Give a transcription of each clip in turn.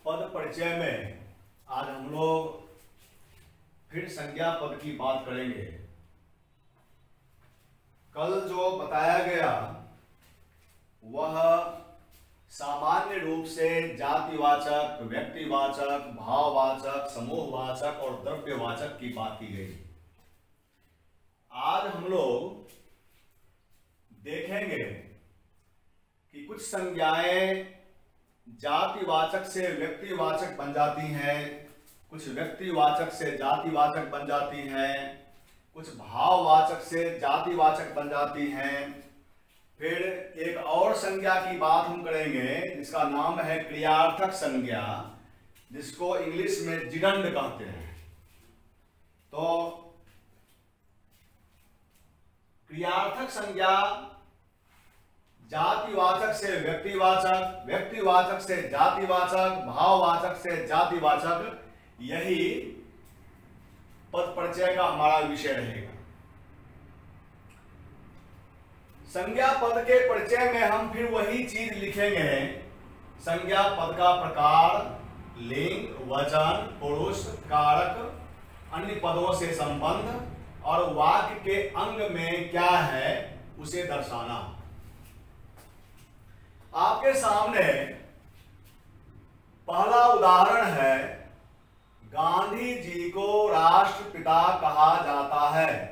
पद परिचय में आज हम लोग फिर संज्ञा पद की बात करेंगे। कल जो बताया गया वह सामान्य रूप से जातिवाचक, व्यक्तिवाचक, भाववाचक, समूहवाचक और द्रव्यवाचक की बात की गई। आज हम लोग देखेंगे कि कुछ संज्ञाएं जातिवाचक से व्यक्तिवाचक बन जाती हैं, कुछ व्यक्तिवाचक से जातिवाचक बन जाती हैं, कुछ भाववाचक से जातिवाचक बन जाती हैं। फिर एक और संज्ञा की बात हम करेंगे जिसका नाम है क्रियार्थक संज्ञा, जिसको इंग्लिश में जिरंड कहते हैं। तो क्रियार्थक संज्ञा जातिवाचक से व्यक्तिवाचक, व्यक्तिवाचक से जातिवाचक, भाववाचक से जातिवाचक, यही पद परिचय का हमारा विषय रहेगा। संज्ञा पद के परिचय में हम फिर वही चीज लिखेंगे। संज्ञा पद का प्रकार, लिंग, वचन, पुरुष, कारक, अन्य पदों से संबंध और वाक्य के अंग में क्या है उसे दर्शाना। आपके सामने पहला उदाहरण है, गांधी जी को राष्ट्रपिता कहा जाता है।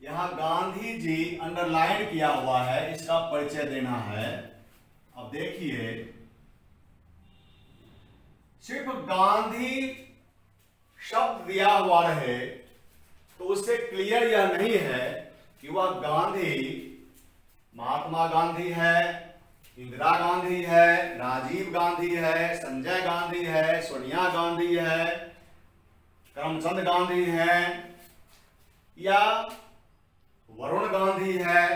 यहां गांधी जी अंडरलाइन किया हुआ है, इसका परिचय देना है। अब देखिए, सिर्फ गांधी शब्द दिया हुआ रहे तो उससे क्लियर यह नहीं है कि वह गांधी महात्मा गांधी है, इंदिरा गांधी है, राजीव गांधी है, संजय गांधी है, सोनिया गांधी है, करमचंद गांधी है या वरुण गांधी है।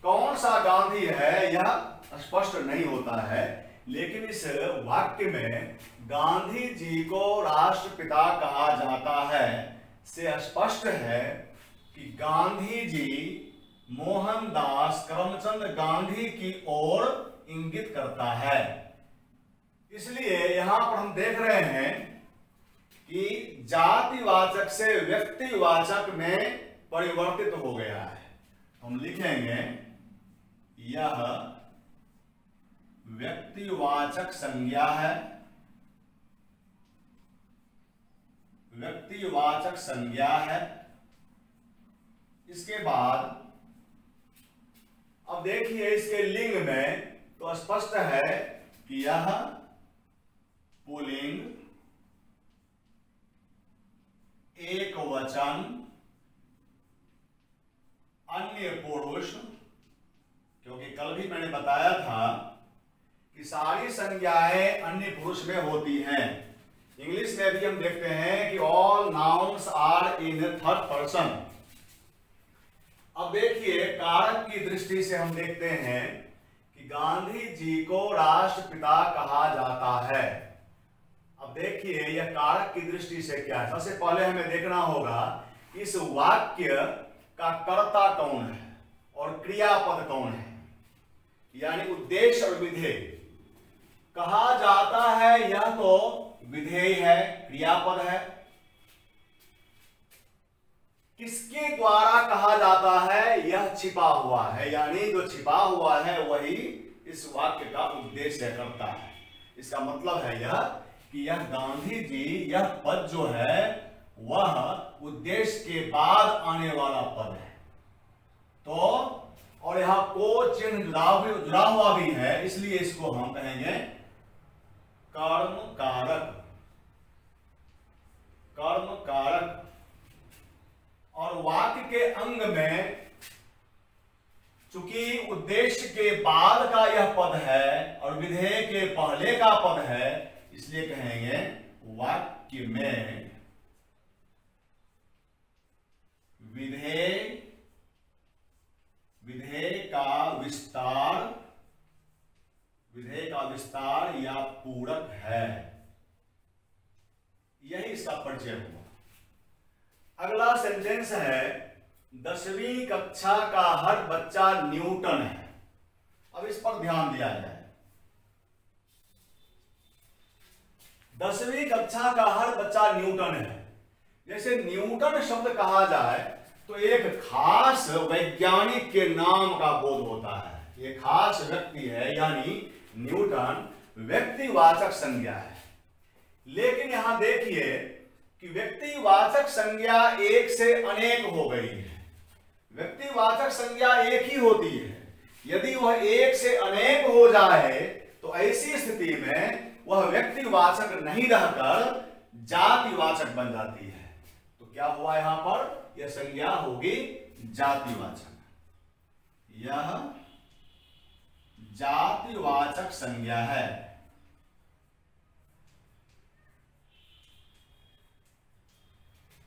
कौन सा गांधी है यह स्पष्ट नहीं होता है, लेकिन इस वाक्य में गांधी जी को राष्ट्रपिता कहा जाता है से स्पष्ट है कि गांधी जी मोहनदास करमचंद गांधी की ओर इंगित करता है। इसलिए यहां पर हम देख रहे हैं कि जातिवाचक से व्यक्तिवाचक में परिवर्तित हो गया है। हम लिखेंगे यह व्यक्तिवाचक संज्ञा है, व्यक्तिवाचक संज्ञा है। इसके बाद अब देखिए इसके लिंग में तो स्पष्ट है कि यह पुल्लिंग, एक वचन, अन्य पुरुष, क्योंकि कल भी मैंने बताया था कि सारी संज्ञाएं अन्य पुरुष में होती हैं। इंग्लिश में भी हम देखते हैं कि all nouns are in third person. अब देखिए कारक की दृष्टि से हम देखते हैं कि गांधी जी को राष्ट्रपिता कहा जाता है। अब देखिए यह कारक की दृष्टि से क्या है। सबसे पहले हमें देखना होगा इस वाक्य का कर्ता कौन है और क्रियापद कौन है, यानी उद्देश्य और विधेय। कहा जाता है यह तो विधेय है, क्रियापद है। किसके द्वारा कहा जाता है यह छिपा हुआ है, यानी जो छिपा हुआ है वही इस वाक्य का उद्देश्य करता है। इसका मतलब है यह कि यह गांधी जी, यह पद जो है वह उद्देश्य के बाद आने वाला पद है। तो और यहां को चिन्ह जुड़ा हुआ भी है, इसलिए इसको हम कहेंगे कर्म कारक, कर्म कारक। और वाक्य के अंग में चूंकि उद्देश्य के बाद का यह पद है और विधेय के पहले का पद है, इसलिए कहेंगे वाक्य में विधेय, विधेय का विस्तार, विधेय का विस्तार या पूरक है। यही इसका परिचय हुआ। अगला सेंटेंस है, 10वीं कक्षा का हर बच्चा न्यूटन है। अब इस पर ध्यान दिया जाए। 10वीं कक्षा का हर बच्चा न्यूटन है। जैसे न्यूटन शब्द कहा जाए तो एक खास वैज्ञानिक के नाम का बोध होता है। ये खास व्यक्ति है, यानी न्यूटन व्यक्तिवाचक संज्ञा है। लेकिन यहां देखिए कि व्यक्तिवाचक संज्ञा एक से अनेक हो गई है। व्यक्तिवाचक संज्ञा एक ही होती है, यदि वह एक से अनेक हो जाए तो ऐसी स्थिति में वह व्यक्तिवाचक नहीं रहकर जातिवाचक बन जाती है। तो क्या हुआ यहां पर, यह संज्ञा होगी जातिवाचक। यह जातिवाचक संज्ञा है।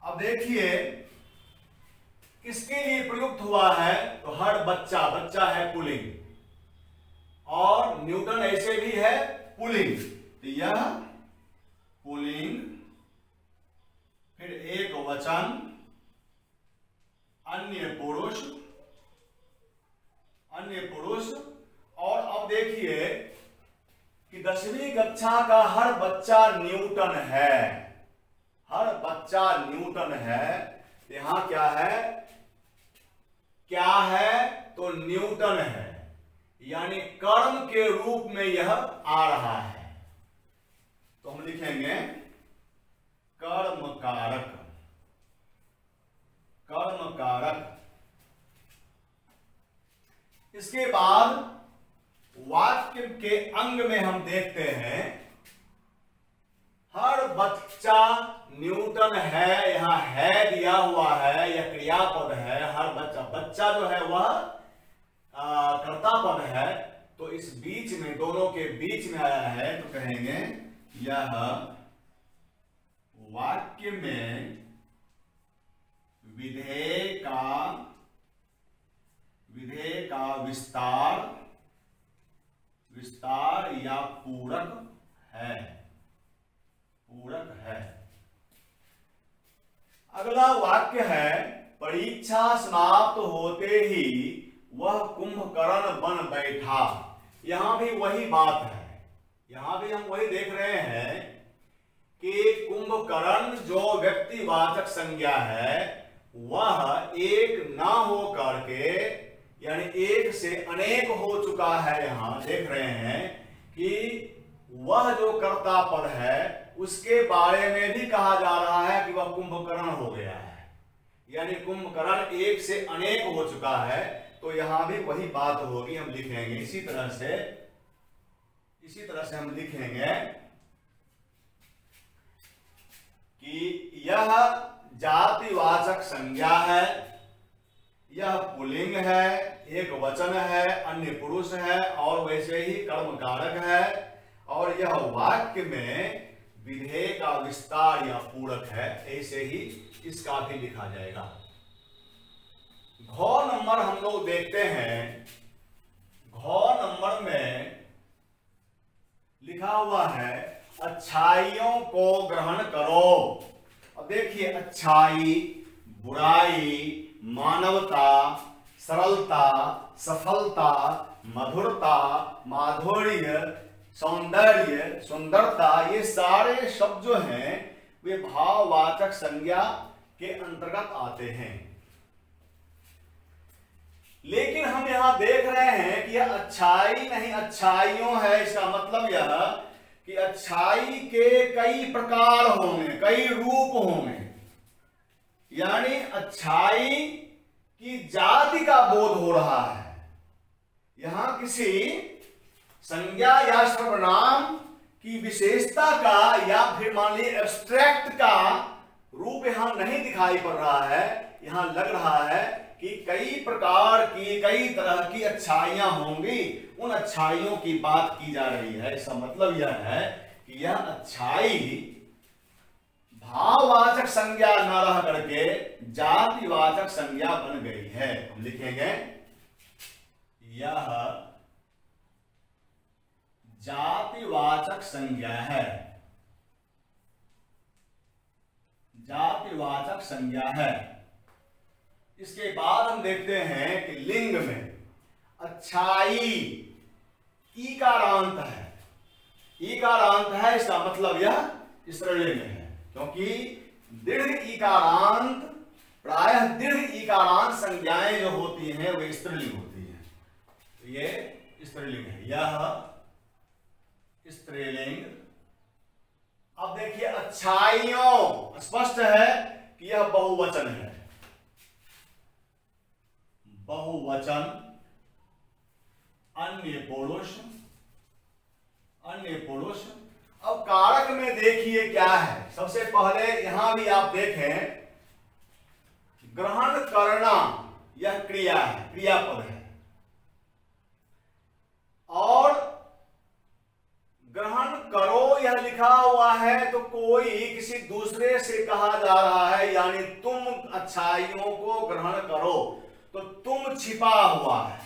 अब देखिए किसके लिए प्रयुक्त हुआ है, तो हर बच्चा, बच्चा है पुल्लिंग, और न्यूटन ऐसे भी है पुल्लिंग। तो यह पुल्लिंग, फिर एक वचन, अन्य पुरुष, अन्य पुरुष। और अब देखिए कि 10वीं कक्षा का हर बच्चा न्यूटन है। हर बच्चा न्यूटन है। यहां क्या है, क्या है, तो न्यूटन है, यानी कर्म के रूप में यह आ रहा है। तो हम लिखेंगे कर्म कारक, कर्म कारक। इसके बाद वाक्य के अंग में हम देखते हैं हर बच्चा न्यूटन है। यहां है दिया हुआ है, यह क्रियापद है। हर बच्चा, बच्चा जो है वह कर्ता पद है। तो इस बीच में, दोनों के बीच में आया है, तो कहेंगे यह वाक्य में विधेय का विस्तार, विस्तार या पूरक है, पूरक है। अगला वाक्य है, परीक्षा समाप्त होते ही वह कुंभकर्ण बन बैठा। यहां भी वही बात है, यहां भी हम वही देख रहे हैं कि कुंभकर्ण जो व्यक्तिवाचक संज्ञा है वह एक ना हो करके, यानी एक से अनेक हो चुका है। यहां देख रहे हैं कि वह जो कर्ता पद है उसके बारे में भी कहा जा रहा है कि वह कुंभकर्ण हो गया है, यानी कुंभकर्ण एक से अनेक हो चुका है। तो यहां भी वही बात होगी, हम लिखेंगे इसी तरह से हम लिखेंगे कि यह जातिवाचक संज्ञा है, यह पुल्लिंग है, एक वचन है, अन्य पुरुष है, और वैसे ही कर्म कारक है, और यह वाक्य में विधेय का विस्तार या पूरक है। ऐसे ही इसका भी लिखा जाएगा। घ नंबर हम लोग देखते हैं। घ नंबर में लिखा हुआ है अच्छाइयों को ग्रहण करो। अब देखिए, अच्छाई, बुराई, मानवता, सरलता, सफलता, मधुरता, माधुर्य, सौंदर्य, सुंदरता, ये सारे शब्द जो हैं वे भाववाचक संज्ञा के अंतर्गत आते हैं। लेकिन हम यहां देख रहे हैं कि यह अच्छाई नहीं अच्छाइयों है। इसका मतलब यह कि अच्छाई के कई प्रकार होंगे, कई रूप होंगे, यानी अच्छाई की जाति का बोध हो रहा है। यहां किसी संज्ञा या सर्वनाम की विशेषता का या फिर मान लीजिए एब्स्ट्रैक्ट का रूप यहां नहीं दिखाई पड़ रहा है। यहां लग रहा है कि कई प्रकार की, कई तरह की अच्छाइयां होंगी, उन अच्छाइयों की बात की जा रही है। इसका मतलब यह है कि यह अच्छाई भाववाचक संज्ञा न रह करके जातिवाचक संज्ञा बन गई है। हम लिखेंगे यह जातिवाचक संज्ञा है, जातिवाचक संज्ञा है। इसके बाद हम देखते हैं कि लिंग में अच्छाई ईकारांत है, ईकारांत है। इसका मतलब यह स्त्रीलिंग है, क्योंकि दीर्घ इकारांत, प्रायः दीर्घ इकारांत संज्ञाएं जो होती हैं वे स्त्रीलिंग होती हैं। तो ये स्त्रीलिंग है, यह स्त्रीलिंग। अब देखिए अच्छाइयों, स्पष्ट है कि यह बहुवचन है, बहुवचन। अन्य पुरुष, अन्य पुरुष। अब कारक में देखिए क्या है। सबसे पहले यहां भी आप देखें, ग्रहण करना यह क्रिया है, क्रियापद है, और ग्रहण करो यह लिखा हुआ है तो कोई किसी दूसरे से कहा जा रहा है, यानी तुम अच्छाइयों को ग्रहण करो, तो तुम छिपा हुआ है,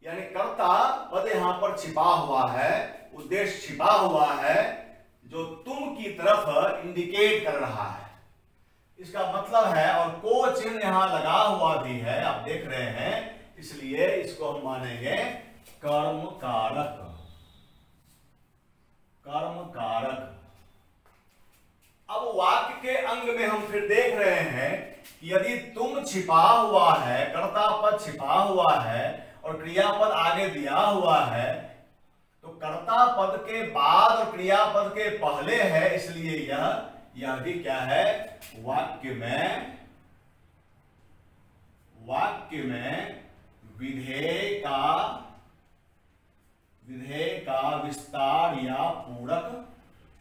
यानी कर्ता पद यहां पर छिपा हुआ है, उद्देश्य छिपा हुआ है जो तुम की तरफ इंडिकेट कर रहा है, इसका मतलब है। और को चिन्ह यहां लगा हुआ भी है, आप देख रहे हैं, इसलिए इसको हम मानेंगे कर्म कारक, कर्म कारक। अब वाक्य के अंग में हम फिर देख रहे हैं कि यदि तुम छिपा हुआ है, कर्ता पद छिपा हुआ है और क्रियापद आगे दिया हुआ है, तो कर्ता पद के बाद और क्रियापद के पहले है, इसलिए यह भी क्या है, वाक्य में विधेय का विस्तार या पूरक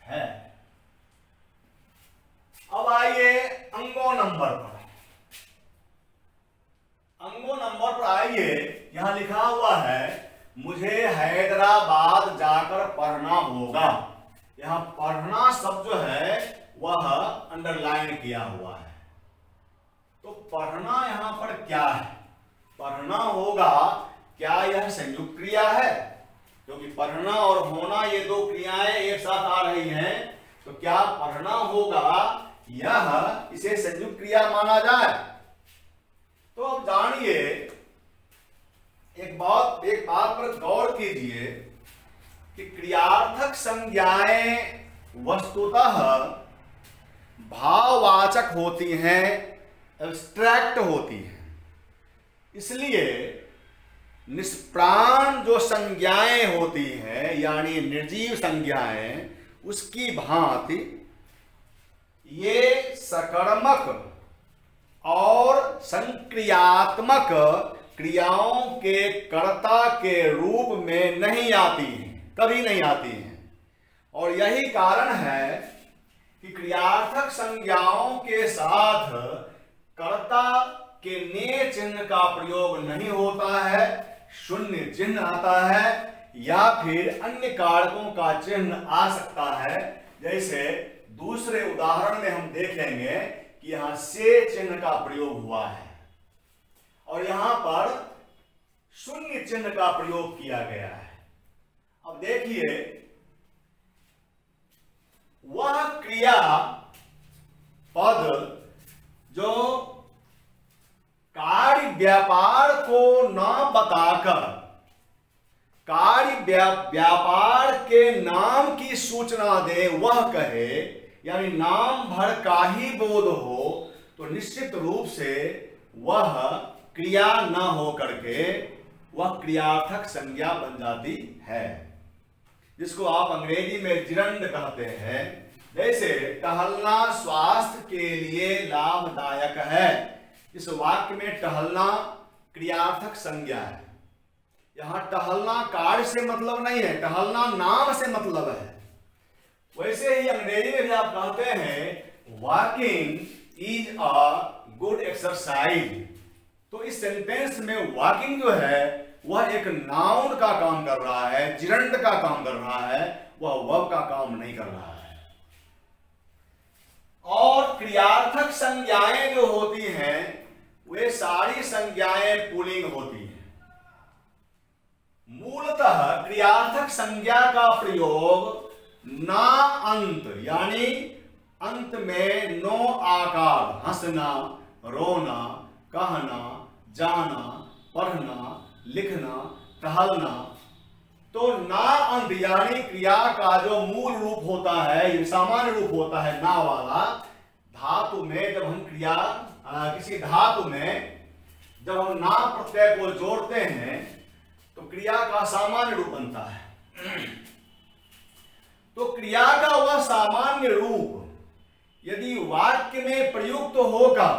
है। अब आइए अंगों नंबर पर, अंगों नंबर पर आइए। यहां लिखा हुआ है मुझे हैदराबाद जाकर पढ़ना होगा। यहां पढ़ना शब्द जो है वह अंडरलाइन किया हुआ है। तो पढ़ना यहां पर क्या है, पढ़ना होगा, क्या यह संयुक्त क्रिया है? क्योंकि पढ़ना और होना ये दो क्रियाएं एक साथ आ रही हैं, तो क्या पढ़ना होगा यह इसे संयुक्त क्रिया माना जाए? तो अब जानिए, एक बात पर गौर कीजिए कि क्रियार्थक संज्ञाएं वस्तुतः भाववाचक होती हैं, एब्स्ट्रैक्ट होती हैं। इसलिए निष्प्राण जो संज्ञाएं होती हैं, यानी निर्जीव संज्ञाएं, उसकी भांति ये सकर्मक और संक्रियात्मक क्रियाओं के कर्ता के रूप में नहीं आती हैं, कभी नहीं आती हैं। और यही कारण है कि क्रियार्थक संज्ञाओं के साथ कर्ता के ने चिन्ह का प्रयोग नहीं होता है, शून्य चिन्ह आता है, या फिर अन्य कारकों का चिन्ह आ सकता है। जैसे दूसरे उदाहरण में हम देखेंगे कि यहां से चिन्ह का प्रयोग हुआ है और यहां पर शून्य चिन्ह का प्रयोग किया गया है। अब देखिए, वह क्रिया पद जो कार्य व्यापार को न बताकर कार्य व्यापार के नाम की सूचना दे, वह कहे, यानी नाम भर का ही बोध हो, तो निश्चित रूप से वह क्रिया न हो करके वह क्रियार्थक संज्ञा बन जाती है, जिसको आप अंग्रेजी में जिरंड कहते हैं। जैसे टहलना स्वास्थ्य के लिए लाभदायक है, इस वाक्य में टहलना क्रियार्थक संज्ञा है। यहां टहलना कार्य से मतलब नहीं है, टहलना नाम से मतलब है। वैसे ही अंग्रेजी में भी आप कहते हैं walking is a good exercise, तो इस सेंटेंस में वॉकिंग जो है वह एक नाउन का काम कर रहा है, जिरंड का काम कर रहा है, वह वर्ब का काम नहीं कर रहा है। और क्रियार्थक संज्ञाएं जो होती हैं वे सारी संज्ञाएं पुल्लिंग होती हैं। मूलतः क्रियार्थक संज्ञा का प्रयोग ना अंत, यानी अंत में नो आकार, हंसना, रोना, कहना, जाना, पढ़ना, लिखना, टहलना, तो ना अंत यानी क्रिया का जो मूल रूप होता है, ये सामान्य रूप होता है ना वाला, धातु में जब हम क्रिया किसी धातु में जब हम ना प्रत्यय को जोड़ते हैं तो क्रिया का सामान्य रूप बनता है। तो क्रिया का वह सामान्य रूप यदि वाक्य में प्रयुक्त होगा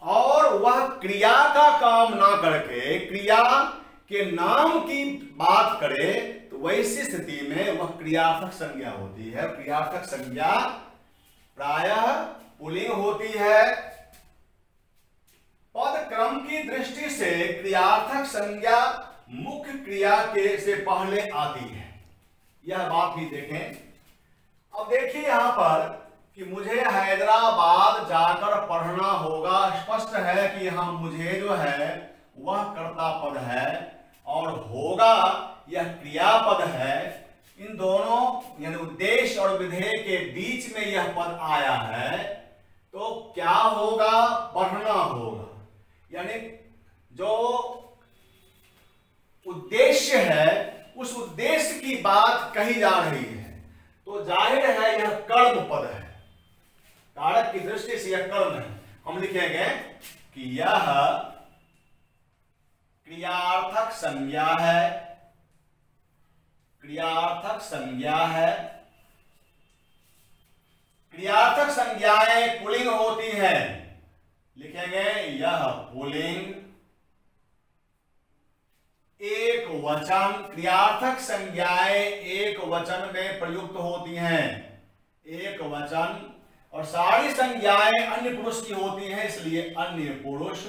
और वह क्रिया का काम ना करके क्रिया के नाम की बात करे तो वैसी स्थिति में वह क्रियार्थक संज्ञा होती है। क्रियार्थक संज्ञा प्रायः पुल्लिंग होती है। पद क्रम की दृष्टि से क्रियार्थक संज्ञा मुख्य क्रिया के से पहले आती है, यह बात भी देखें। अब देखिए यहां पर कि मुझे हैदराबाद जाकर पढ़ना होगा, स्पष्ट है कि यहां मुझे जो है वह कर्ता पद है और होगा यह क्रियापद है। इन दोनों यानी उद्देश्य और विधेय के बीच में यह पद आया है, तो क्या होगा? पढ़ना होगा। यानी जो उद्देश्य है उस उद्देश्य की बात कही जा रही है, तो जाहिर है यह कर्म पद है, कारक की दृष्टि से यह कर्म है। हम लिखेंगे कि यह क्रियार्थक संज्ञा है, क्रियार्थक संज्ञा है। क्रियार्थक संज्ञाएं पुल्लिंग होती हैं, लिखेंगे यह पुल्लिंग एक वचन। क्रियार्थक संज्ञाएं एक वचन में प्रयुक्त होती हैं, एक वचन, और सारी संज्ञाएं अन्य पुरुष की होती हैं, इसलिए अन्य पुरुष।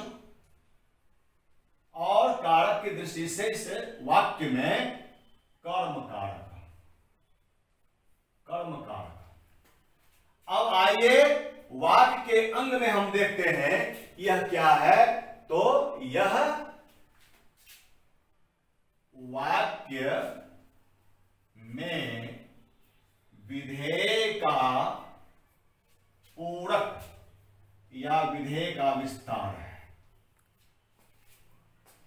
और कारक की दृष्टि से इस वाक्य में कर्म कारक, कर्म कारक। अब आइए वाक्य के अंग में हम देखते हैं यह क्या है। तो यह वाक्य में विधेय का पूरक या विधेय का विस्तार है।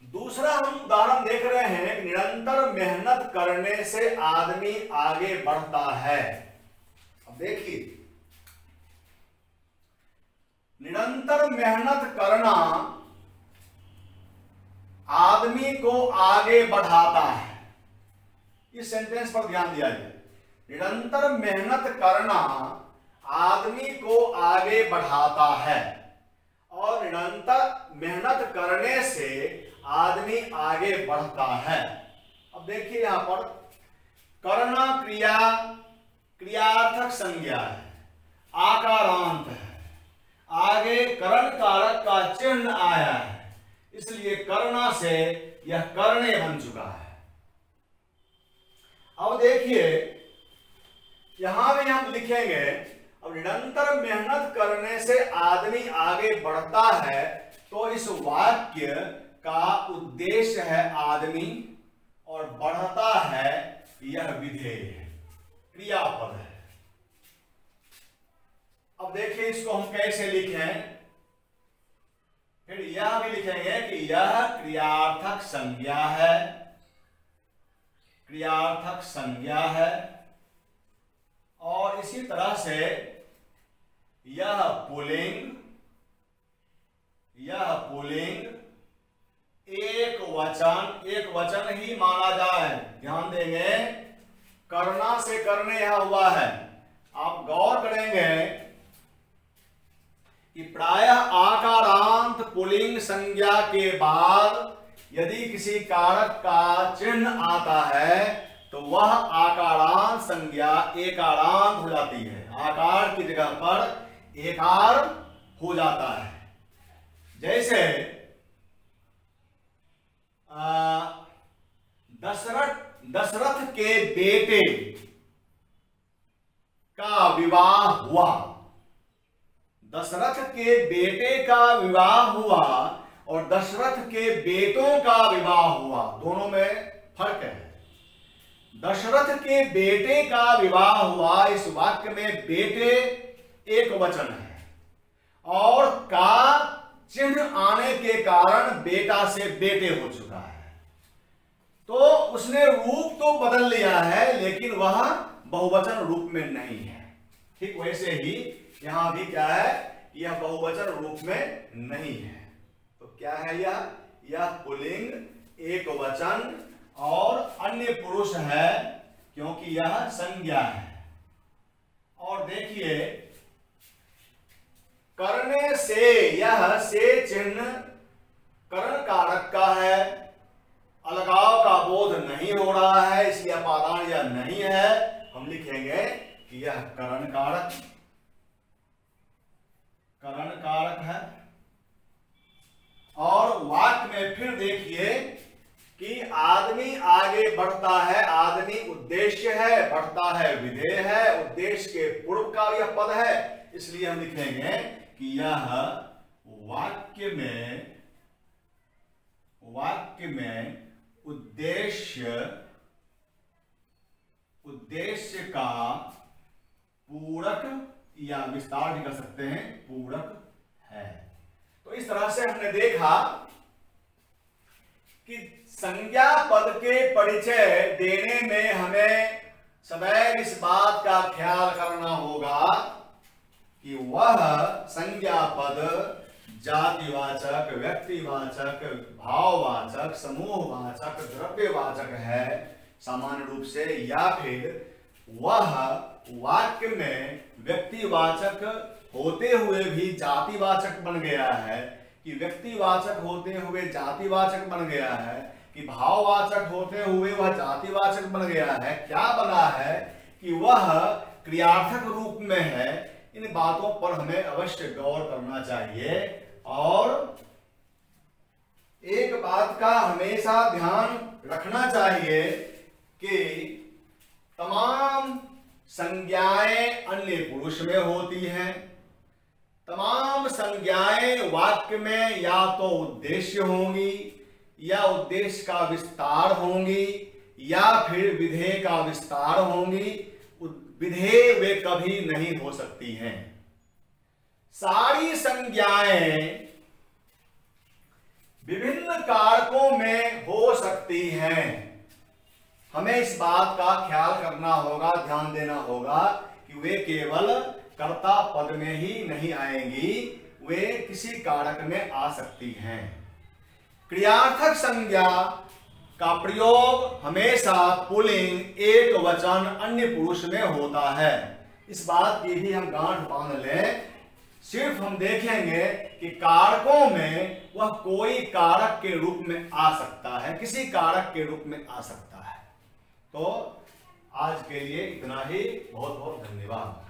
दूसरा हम उदाहरण देख रहे हैं कि निरंतर मेहनत करने से आदमी आगे बढ़ता है। अब देखिए, निरंतर मेहनत करना आदमी को आगे बढ़ाता है। इस सेंटेंस पर ध्यान दिया जाए। निरंतर मेहनत करना आदमी को आगे बढ़ाता है, और निरंतर मेहनत करने से आदमी आगे बढ़ता है। अब देखिए यहां पर करना क्रिया क्रियार्थक संज्ञा है, आकारांत है, आगे करण कारक का चिन्ह आया है, इसलिए करना से यह करने बन चुका है। अब देखिए यहां भी हम लिखेंगे, अब निरंतर मेहनत करने से आदमी आगे बढ़ता है, तो इस वाक्य का उद्देश्य है आदमी और बढ़ता है यह विधेय है, क्रियापद है। अब देखिए इसको हम कैसे लिखें। फिर यह भी लिखेंगे कि यह क्रियार्थक संज्ञा है, क्रियार्थक संज्ञा है, और इसी तरह से यह पुल्लिंग, यह पुल्लिंग एक वचन ही माना जाए। ध्यान देंगे करना से करने यहां हुआ है। आप गौर करेंगे कि प्रायः आकारांत पुल्लिंग संज्ञा के बाद यदि किसी कारक का चिन्ह आता है तो वह आकारांत संज्ञा एकारांत हो जाती है, आकार की जगह पर एकार हो जाता है। जैसे दशरथ के बेटे का विवाह हुआ, दशरथ के बेटे का विवाह हुआ और दशरथ के बेटों का विवाह हुआ, दोनों में फर्क है। दशरथ के बेटे का विवाह हुआ, इस वाक्य में बेटे एक वचन है और का चिन्ह आने के कारण बेटा से बेटे हो चुका है। तो उसने रूप तो बदल लिया है लेकिन वह बहुवचन रूप में नहीं है। ठीक वैसे ही यहां भी क्या है, यह बहुवचन रूप में नहीं है। तो क्या है यह पुल्लिंग एक वचन और अन्य पुरुष है क्योंकि यह संज्ञा है। और देखिए करने से, यह से चिन्ह करण कारक का है, अलगाव का बोध नहीं हो रहा है इसलिए अपादान यह नहीं है। हम लिखेंगे कि यह करण कारक है। और वाक्य में फिर देखिए कि आदमी आगे बढ़ता है, आदमी उद्देश्य है, बढ़ता है विधेय है, उद्देश्य के पूर्व का यह पद है, इसलिए हम लिखेंगे कि यह वाक्य में उद्देश्य का पूरक या विस्तार भी कर सकते हैं, पूरक है। तो इस तरह से हमने देखा कि संज्ञा पद के परिचय देने में हमें सदैव इस बात का ख्याल करना होगा कि वह संज्ञा पद जातिवाचक, व्यक्तिवाचक, भाववाचक, समूहवाचक, द्रव्यवाचक है सामान्य रूप से, या फिर वह वाक्य में व्यक्तिवाचक होते हुए भी जातिवाचक बन गया है, कि व्यक्तिवाचक होते हुए जातिवाचक बन गया है, कि भाववाचक होते हुए वह जातिवाचक बन गया है। क्या बना है कि वह क्रियार्थक रूप में है। इन बातों पर हमें अवश्य गौर करना चाहिए। और एक बात का हमेशा ध्यान रखना चाहिए कि तमाम संज्ञाएं अन्य पुरुष में होती हैं, तमाम संज्ञाएं वाक्य में या तो उद्देश्य होंगी या उद्देश्य का विस्तार होंगी या फिर विधेय का विस्तार होंगी। विधेय वे कभी नहीं हो सकती हैं। सारी संज्ञाएं विभिन्न कारकों में हो सकती हैं। हमें इस बात का ख्याल करना होगा, ध्यान देना होगा कि वे केवल कर्ता पद में ही नहीं आएंगी, वे किसी कारक में आ सकती हैं। क्रियार्थक संज्ञा का प्रयोग हमेशा पुल्लिंग एक वचन अन्य पुरुष में होता है। इस बात की भी हम गांठ बांध लें। सिर्फ हम देखेंगे कि कारकों में वह कोई कारक के रूप में आ सकता है, किसी कारक के रूप में आ सकता है। तो आज के लिए इतना ही। बहुत बहुत धन्यवाद।